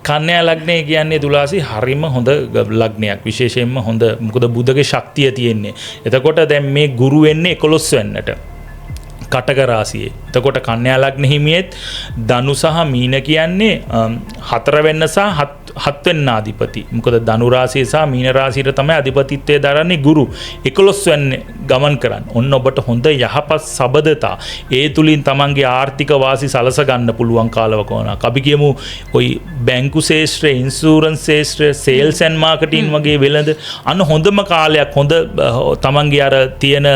කන්‍යා ලග්නය කියන්නේ තුලාසි හරිම හොඳ ලග්නයක්. විශේෂයෙන්ම හොඳ මොකද බුධගේ ශක්තිය තියෙන්නේ. එතකොට දැන් මේ ගුරු වෙන්නේ 11 වෙන්නට. කටක රාසියේ. එතකොට කන්‍යා ලග්න හිමියෙත් ධනු සහ මීන කියන්නේ 4 වෙන්න සහ 7 වෙන්න අධිපති. මොකද ධනු රාසිය සහ මීන රාසියට තමයි අධිපතිත්වය දරන්නේ ගුරු. 11 වෙන්නේ ගමන් කරන්නේ. ඔන්න ඔබට හොඳ යහපත් සබදතා. ඒ තුලින් තමන්ගේ ආර්ථික වාසි සලස ගන්න පුළුවන් කාලවකවණක්. අපි කියමු ওই බැංකු ශාස්ත්‍රය, ඉන්ෂුරන්ස් ශාස්ත්‍රය, සේල්ස් ඇන්ඩ් මාකටිං වගේ වෙළඳ අන්න හොඳම කාලයක්. හොඳ තමන්ගේ අර තියෙන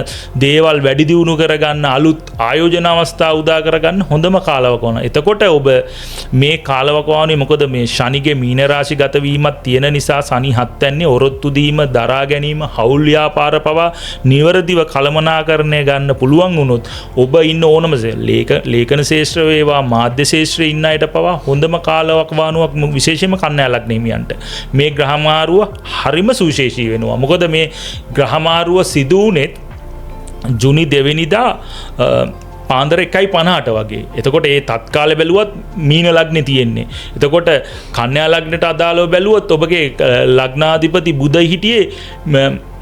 දේවල් වැඩි දියුණු කරගන්න අලුත් ආයෝජන අවස්ථා උදා කරගන්න හොඳම කාලවකවණ. එතකොට ඔබ මේ කාලවකවානුවේ මොකද මේ ශනිගේ මීන රාශි ගත වීමක් තියෙන නිසා ශනි 7 වෙන්නේ ඔරොත්තු දීම, දරා ගැනීම, හවුල් ව්‍යාපාර පවා නිවරදිව කළමනාකරණය ගන්න පුළුවන් වුණොත් ඔබ ඉන්න ඕනම ලේඛන ශාස්ත්‍ර වේවා, මාධ්‍ය ශාස්ත්‍රයේ ඉන්න අයට පවා හොඳම කාලවකවානුවක් විශේෂයෙන්ම කන්‍යා ලග්න හිමියන්ට. මේ ග්‍රහමාරුව හරිම සුවිශේෂී වෙනවා. මොකද මේ ග්‍රහමාරුව සිදු වුණේ ජුනි 2 වෙනිදා පාන්දර 1:50ට වගේ. එතකොට ඒ තත්කාලේ බැලුවත් මීන ලග්නේ තියෙන්නේ. එතකොට කන්‍යා ලග්නට අදාළව බැලුවොත් ඔබගේ ලග්නාධිපති බුධ හිටියේ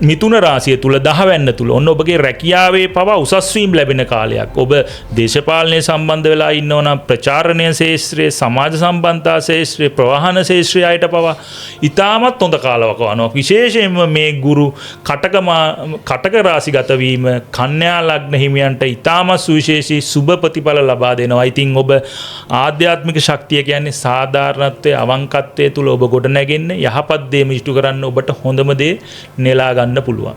මිතුන රාශිය තුල 10 වෙන්න තුල. ඔන්න ඔබගේ රැකියාවේ පවා උසස් වීම ලැබෙන කාලයක්. ඔබ දේශපාලනයේ සම්බන්ධ වෙලා ඉන්නවා නම් ප්‍රචාරණය ශාස්ත්‍රයේ, සමාජ සම්බන්ධතා ශාස්ත්‍රයේ, ප්‍රවාහන ශාස්ත්‍රයේ අයට පවා ඉතාමත් හොඳ කාලවක වනවා. විශේෂයෙන්ම මේ ගුරු කටක රාශිගත වීම කන්‍යා ලග්න හිමියන්ට ඉතාමත් සුවිශේෂී සුබ ප්‍රතිඵල ලබා දෙනවා. ඉතින් ඔබ ආධ්‍යාත්මික ශක්තිය කියන්නේ සාධාරණත්වයේ, අවංකත්වයේ තුල ඔබ ගොඩ නැගෙන්න යහපත් දේ මිෂ්ටු කරන්න ඔබට හොඳම දේ නෙලා ගන්න පුළුවන්.